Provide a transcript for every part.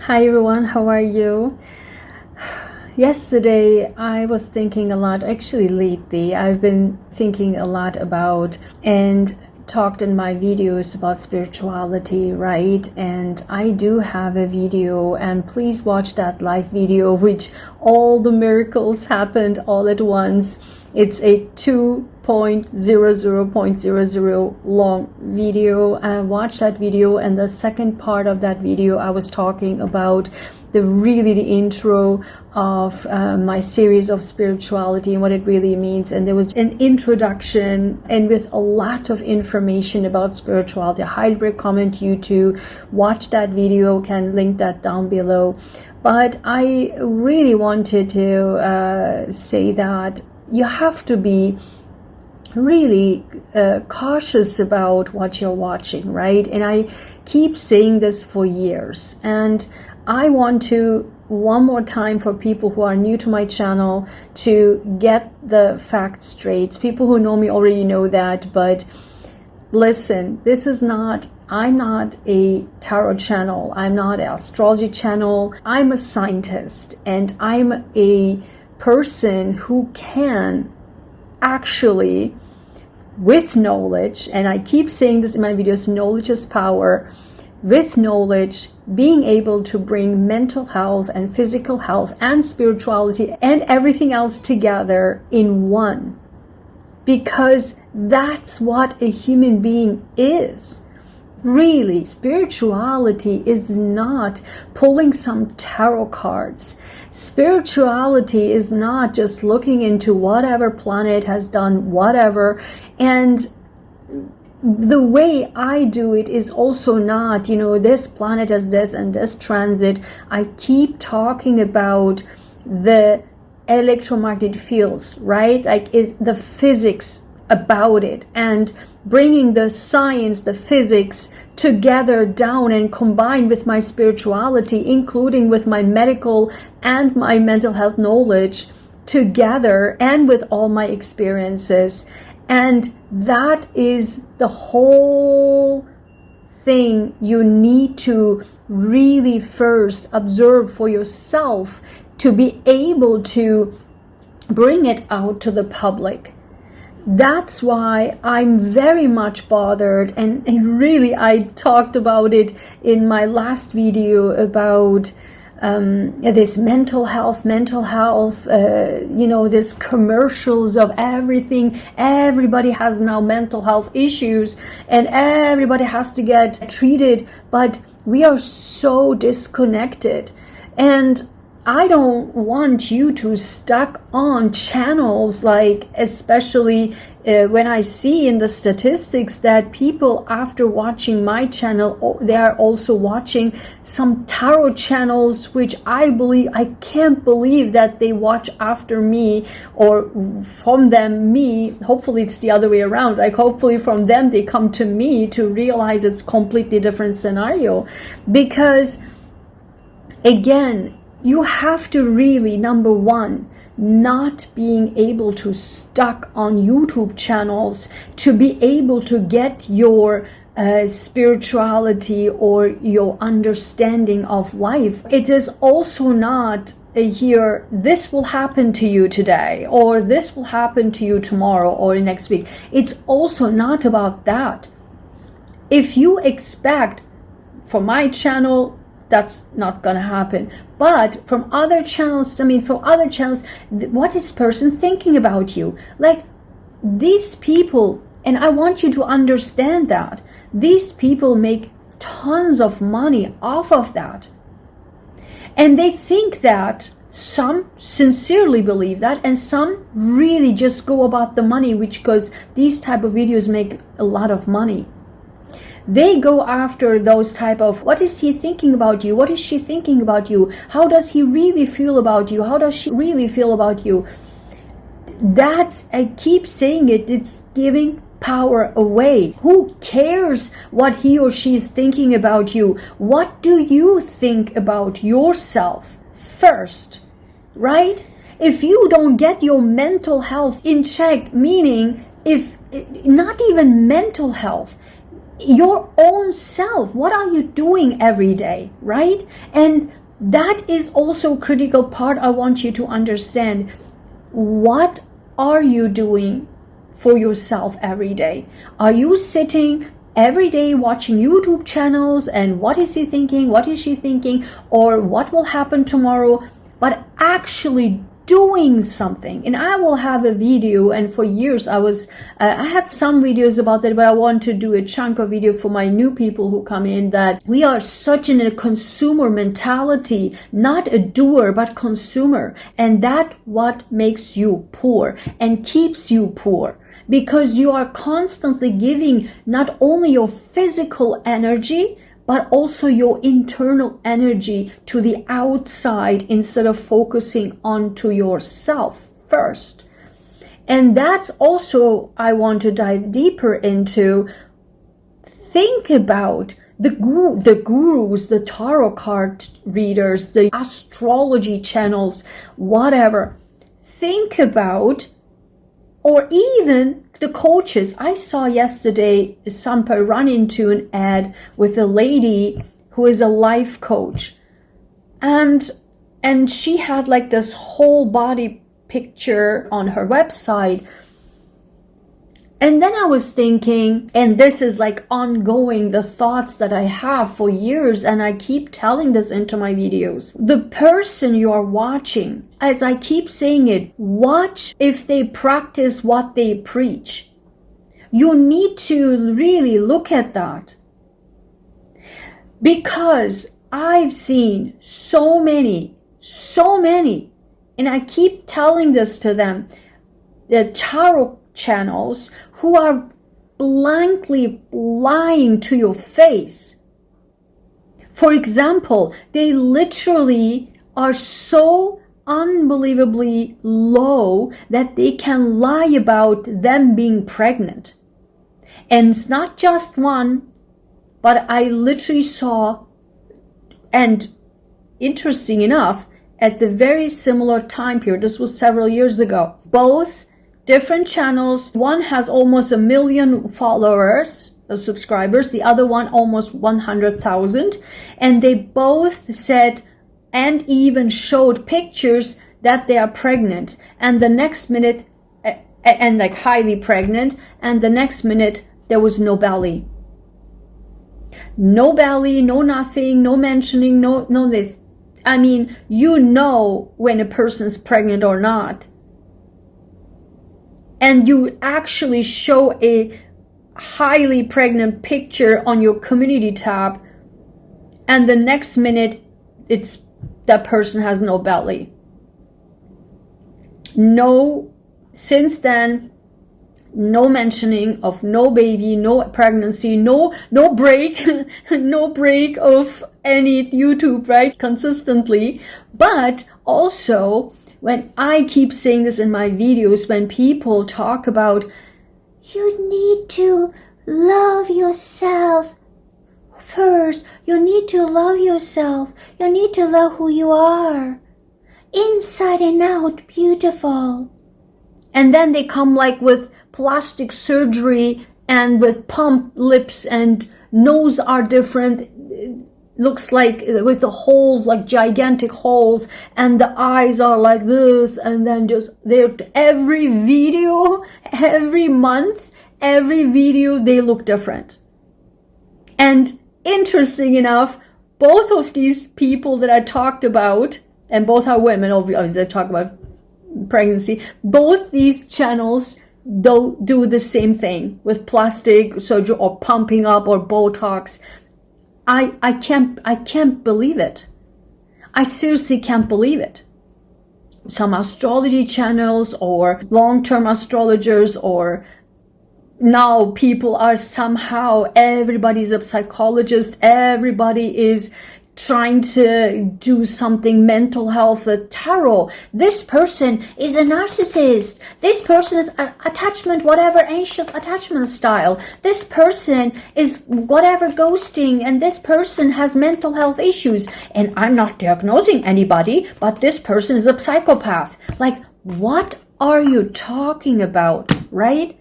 Hi everyone, how are you? Yesterday I was thinking a lot, actually lately I've been thinking a lot about and talked in my videos about spirituality, right? And I do have a video, and please watch that live video which all the miracles happened all at once. It's a 2.00.00 long video. Watch that video, and the second part of that video I was talking about the intro of my series of spirituality and what it really means. And there was an introduction and with a lot of information about spirituality. I highly recommend you to watch that video. Can link that down below. But I really wanted to say that you have to be really cautious about what you're watching, right? And I keep saying this for years, and I want to one more time for people who are new to my channel to get the facts straight. People who know me already know that, but listen, I'm not a tarot channel, I'm not an astrology channel. I'm a scientist, and I'm a person who can actually, with knowledge, and I keep saying this in my videos, knowledge is power. With knowledge, being able to bring mental health and physical health and spirituality and everything else together in one. Because that's what a human being is. Really, spirituality is not pulling some tarot cards. Spirituality is not just looking into whatever planet has done whatever. And the way I do it is also not, this planet has this and this transit. I keep talking about the electromagnetic fields, right? Like the physics about it, and bringing the science, the physics together down and combined with my spirituality, including with my medical and my mental health knowledge together, and with all my experiences. And that is the whole thing you need to really first observe for yourself to be able to bring it out to the public. That's why I'm very much bothered, and really I talked about it in my last video about this mental health, this commercials of everything. Everybody has now mental health issues and everybody has to get treated, but we are so disconnected. And I don't want you to stuck on channels like, especially when I see in the statistics that people after watching my channel, they are also watching some tarot channels, which I can't believe that they watch after me, or from them me. Hopefully it's the other way around. Like hopefully from them they come to me to realize it's completely different scenario. Because again, you have to really, number one, not being able to stuck on YouTube channels to be able to get your spirituality or your understanding of life. It is also not here, this will happen to you today, or this will happen to you tomorrow or next week. It's also not about that. If you expect for my channel, that's not gonna happen. But from other channels, what is person thinking about you? Like these people, and I want you to understand that these people make tons of money off of that. And they think that, some sincerely believe that, and some really just go about the money, because these type of videos make a lot of money. They go after those type of, what is he thinking about you? What is she thinking about you? How does he really feel about you? How does she really feel about you? I keep saying it, it's giving power away. Who cares what he or she is thinking about you? What do you think about yourself first, right? If you don't get your mental health in check, meaning if not even mental health, your own self. What are you doing every day, right? And that is also a critical part I want you to understand. What are you doing for yourself every day? Are you sitting every day watching YouTube channels and what is he thinking, what is she thinking, or what will happen tomorrow, but actually doing something? And I will have a video, and for years I had some videos about that, but I want to do a chunk of video for my new people who come in, that we are such in a consumer mentality, not a doer but consumer, and that what makes you poor and keeps you poor, because you are constantly giving not only your physical energy but also your internal energy to the outside instead of focusing onto yourself first. And that's also, I want to dive deeper into. Think about the gurus, the tarot card readers, the astrology channels, whatever. Think about, or even the coaches. I saw yesterday Sampa run into an ad with a lady who is a life coach, and she had like this whole body picture on her website. And then I was thinking, and this is like ongoing, the thoughts that I have for years, and I keep telling this into my videos. The person you are watching, as I keep saying it, watch if they practice what they preach. You need to really look at that. Because I've seen so many, and I keep telling this to them, the tarot channels who are blankly lying to your face. For example, they literally are so unbelievably low that they can lie about them being pregnant. And it's not just one, but I literally saw, and interesting enough, at the very similar time period, this was several years ago, both different channels. One has almost 1 million followers, subscribers, the other one almost 100,000, and they both said and even showed pictures that they are pregnant, and the next minute, and like highly pregnant, and the next minute there was no belly. No belly, no nothing, no mentioning, no this. I mean, you know when a person's pregnant or not. And you actually show a highly pregnant picture on your community tab, and the next minute it's that person has no belly. No, since then, no mentioning of no baby, no pregnancy, no break, no break of any YouTube, right? Consistently. But also, when I keep saying this in my videos, when people talk about, you need to love yourself first. You need to love yourself. You need to love who you are. Inside and out, beautiful. And then they come like with plastic surgery and with pumped lips, and nose are different. Looks like with the holes, like gigantic holes, and the eyes are like this, and then just they're every video, every month, every video they look different. And interesting enough, both of these people that I talked about, and both are women, obviously I talk about pregnancy, both these channels do the same thing with plastic surgery or pumping up or Botox. I can't believe it. I seriously can't believe it. Some astrology channels or long-term astrologers, or now people are somehow, everybody's a psychologist, everybody is trying to do something mental health with tarot. This person is a narcissist. This person is attachment, whatever, anxious attachment style. This person is whatever, ghosting, and this person has mental health issues. And I'm not diagnosing anybody, but this person is a psychopath. Like, what are you talking about, right?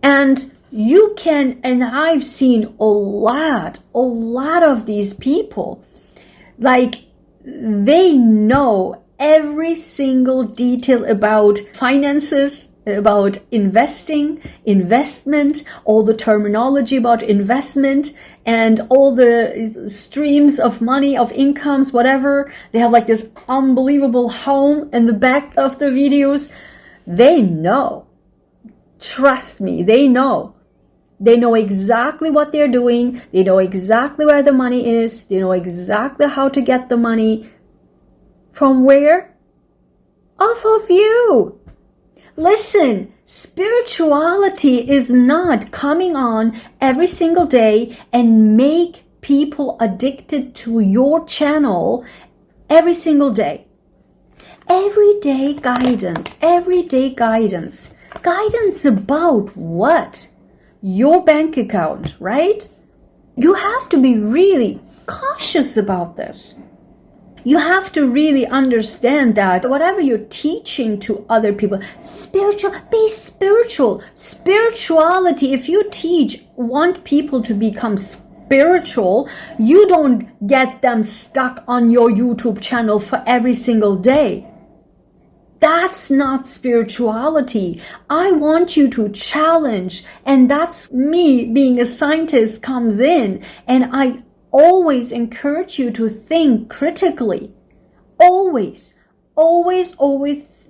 And You can, and I've seen a lot of these people, like they know every single detail about finances, about investment, all the terminology about investment, and all the streams of money, of incomes, whatever. They have like this unbelievable home in the back of the videos. They know. Trust me, they know. They know exactly what they're doing. They know exactly where the money is. They know exactly how to get the money. From where? Off of you. Listen, spirituality is not coming on every single day and make people addicted to your channel every single day. Everyday guidance. Guidance about what? Your bank account, right? You have to be really cautious about this. You have to really understand that whatever you're teaching to other people, be spiritual. Spirituality, if you want people to become spiritual, you don't get them stuck on your YouTube channel for every single day. That's not spirituality. I want you to challenge, and that's me being a scientist comes in, and I always encourage you to think critically. Always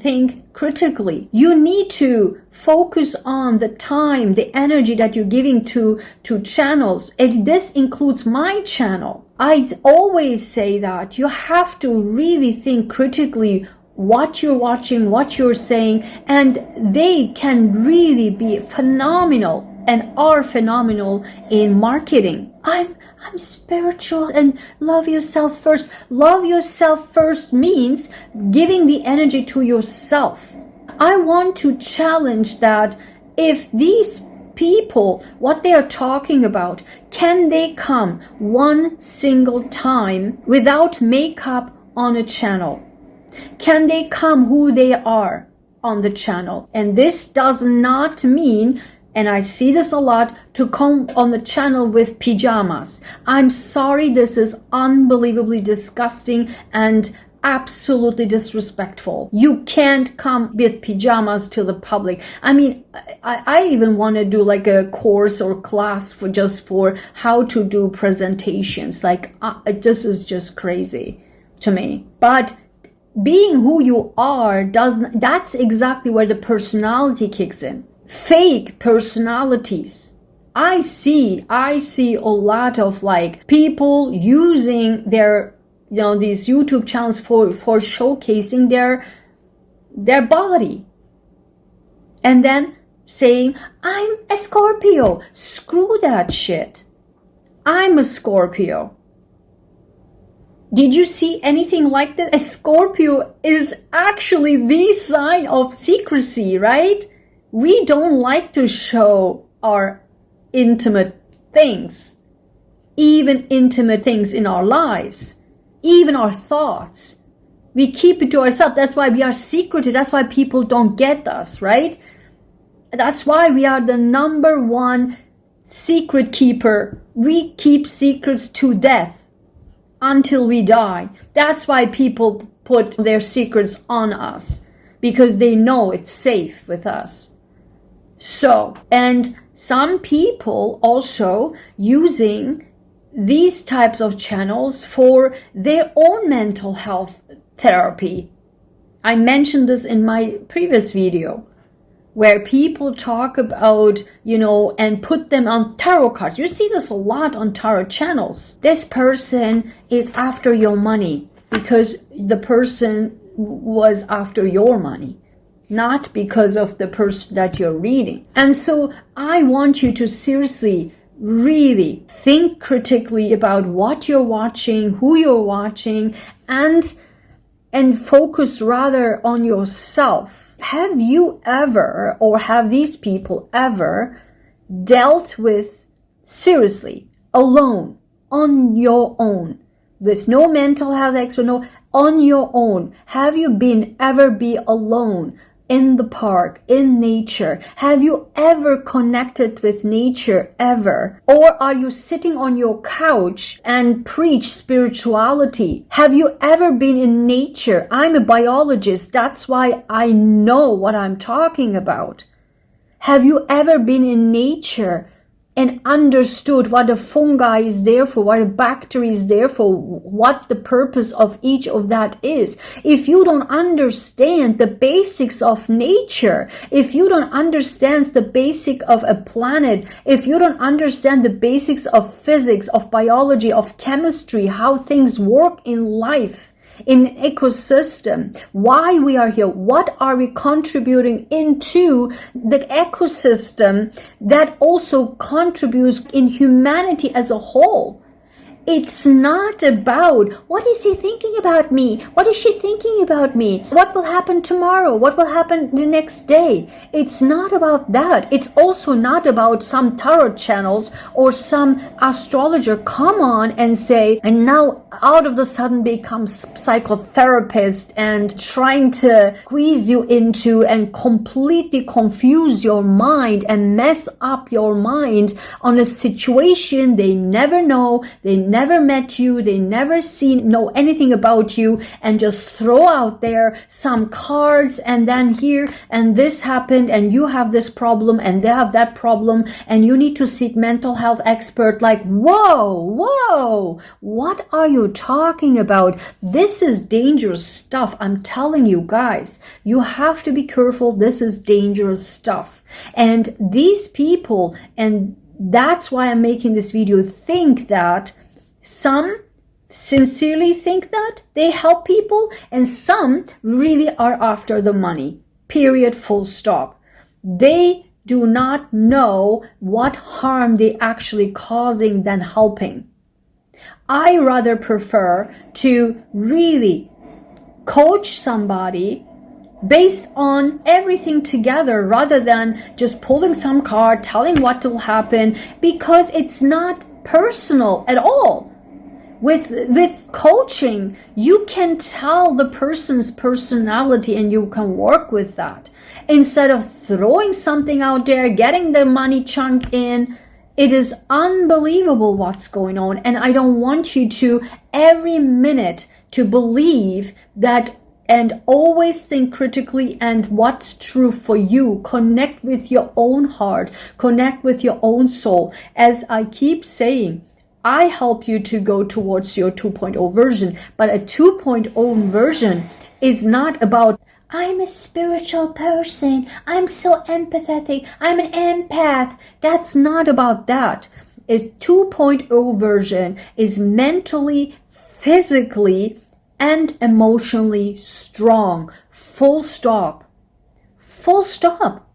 think critically. You need to focus on the time, the energy that you're giving to channels. And this includes my channel. I always say that you have to really think critically what you're watching, what you're saying, and they can really be phenomenal and are phenomenal in marketing. I'm spiritual and love yourself first. Love yourself first means giving the energy to yourself. I want to challenge that. If these people, what they are talking about, can they come one single time without makeup on a channel? Can they come who they are on the channel? And this does not mean, and I see this a lot, to come on the channel with pajamas. I'm sorry, this is unbelievably disgusting and absolutely disrespectful. You can't come with pajamas to the public. I mean, I even want to do like a course or class for how to do presentations. Like, this is just crazy to me. But being who you are that's exactly where the personality kicks in. Fake personalities. I see a lot of like people using their, these YouTube channels for showcasing their body, and then saying, I'm a Scorpio. Screw that shit. I'm a Scorpio. Did you see anything like that? A Scorpio is actually the sign of secrecy, right? We don't like to show our intimate things, even intimate things in our lives, even our thoughts. We keep it to ourselves. That's why we are secretive. That's why people don't get us, right? That's why we are the number one secret keeper. We keep secrets to death. Until we die. That's why people put their secrets on us, because they know it's safe with us. So, and some people also using these types of channels for their own mental health therapy. I mentioned this in my previous video, where people talk about, and put them on tarot cards. You see this a lot on tarot channels. This person is after your money because the person was after your money, not because of the person that you're reading. And so I want you to seriously, really think critically about what you're watching, who you're watching, and focus rather on yourself. Have you ever, or have these people ever, dealt with seriously, alone, on your own, with no mental health expert, on your own? Have you ever been alone in the park, in nature? Have you ever connected with nature ever? Or are you sitting on your couch and preach spirituality? Have you ever been in nature? I'm a biologist. That's why I know what I'm talking about. Have you ever been in nature and understood what a fungi is there for, what a bacteria is there for, what the purpose of each of that is? If you don't understand the basics of nature, if you don't understand the basic of a planet, if you don't understand the basics of physics, of biology, of chemistry, how things work in life, in an ecosystem, why we are here, what are we contributing into the ecosystem that also contributes in humanity as a whole. It's not about, what is he thinking about me? What is she thinking about me? What will happen tomorrow? What will happen the next day? It's not about that. It's also not about some tarot channels or some astrologer come on and say, and now out of the sudden becomes psychotherapist and trying to squeeze you into and completely confuse your mind and mess up your mind on a situation they never know, they never met you, they never know anything about you, and just throw out there some cards and then here and this happened and you have this problem and they have that problem and you need to seek mental health expert. Like, whoa, what are you talking about? This is dangerous stuff. I'm telling you guys, you have to be careful. This is dangerous stuff. And these people, and that's why I'm making this video, think that some sincerely think that they help people and some really are after the money. Period, full stop. They do not know what harm they actually causing than helping. I rather prefer to really coach somebody based on everything together rather than just pulling some card, telling what will happen, because it's not personal at all. With coaching, you can tell the person's personality and you can work with that. Instead of throwing something out there, getting the money chunk in, it is unbelievable what's going on. And I don't want you to every minute to believe that, and always think critically and what's true for you. Connect with your own heart, connect with your own soul. As I keep saying, I help you to go towards your 2.0 version, but a 2.0 version is not about, I'm a spiritual person, I'm so empathetic, I'm an empath. That's not about that. A 2.0 version is mentally, physically, and emotionally strong. Full stop. Full stop.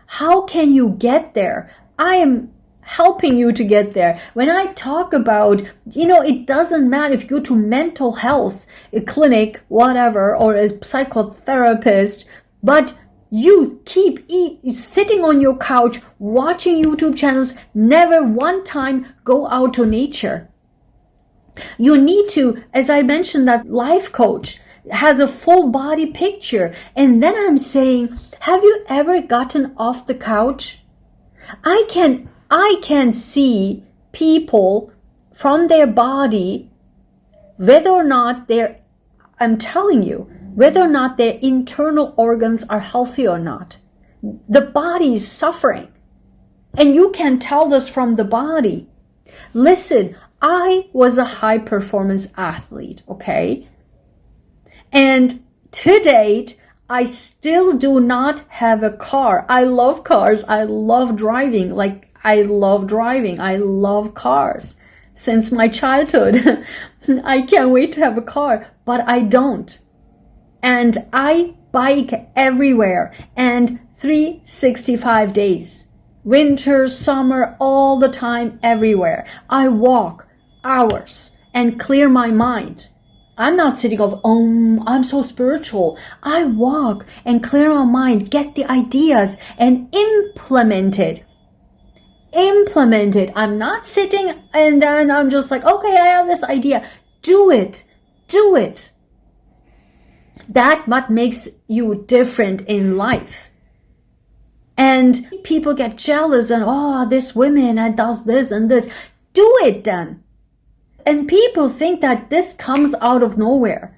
How can you get there? I am helping you to get there. When I talk about, it doesn't matter if you go to mental health, a clinic, whatever, or a psychotherapist, but you keep sitting on your couch, watching YouTube channels, never one time go out to nature. You need to, as I mentioned, that life coach has a full body picture. And then I'm saying, have you ever gotten off the couch? I can see people from their body, whether or not I'm telling you, whether or not their internal organs are healthy or not. The body is suffering. And you can tell this from the body. Listen, I was a high performance athlete, okay? And to date, I still do not have a car. I love cars. I love driving. I love cars since my childhood. I can't wait to have a car, but I don't. And I bike everywhere and 365 days. Winter, summer, all the time, everywhere. I walk hours and clear my mind. I'm not sitting of, I'm so spiritual. I walk and clear my mind, get the ideas and implement it. I'm not sitting and then I'm just like, okay, I have this idea. Do it. That's what makes you different in life. And people get jealous and, oh, this woman and does this and this. Do it then. And people think that this comes out of nowhere.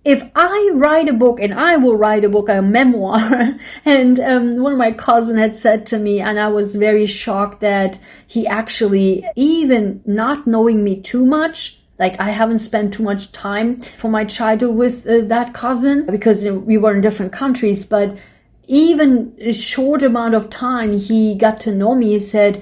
If I write a book, and I will write a book, a memoir, and one of my cousins had said to me, and I was very shocked that he actually, even not knowing me too much, like I haven't spent too much time for my childhood with that cousin, because we were in different countries, but even a short amount of time he got to know me. He said,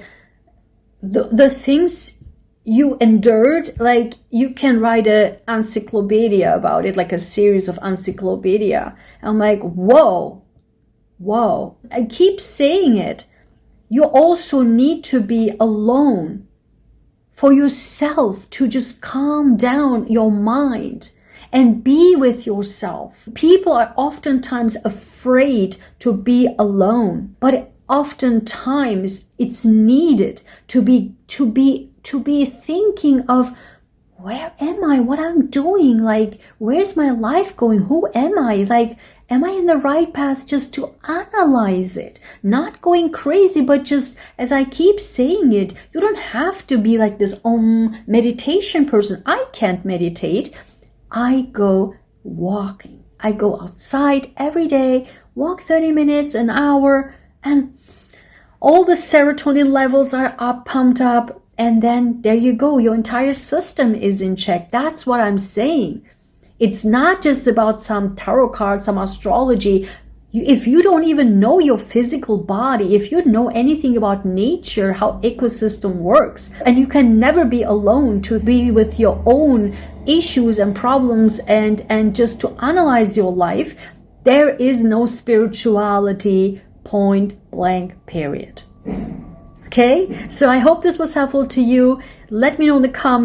the things you endured, like you can write an encyclopedia about it, like a series of encyclopedia. I'm like, whoa. I keep saying it. You also need to be alone for yourself, to just calm down your mind and be with yourself. People are oftentimes afraid to be alone, but oftentimes it's needed to be thinking of, where am I? What I'm doing? Like, where's my life going? Who am I? Like, am I in the right path? Just to analyze it, not going crazy, but just, as I keep saying it, you don't have to be like this meditation person. I can't meditate. I go walking. I go outside every day, walk 30 minutes, an hour, and all the serotonin levels are up, pumped up. And then there you go. Your entire system is in check. That's what I'm saying. It's not just about some tarot cards, some astrology. If you don't even know your physical body, if you know anything about nature, how ecosystem works, and you can never be alone to be with your own issues and problems and just to analyze your life, there is no spirituality, point blank, period. Okay, so I hope this was helpful to you. Let me know in the comments.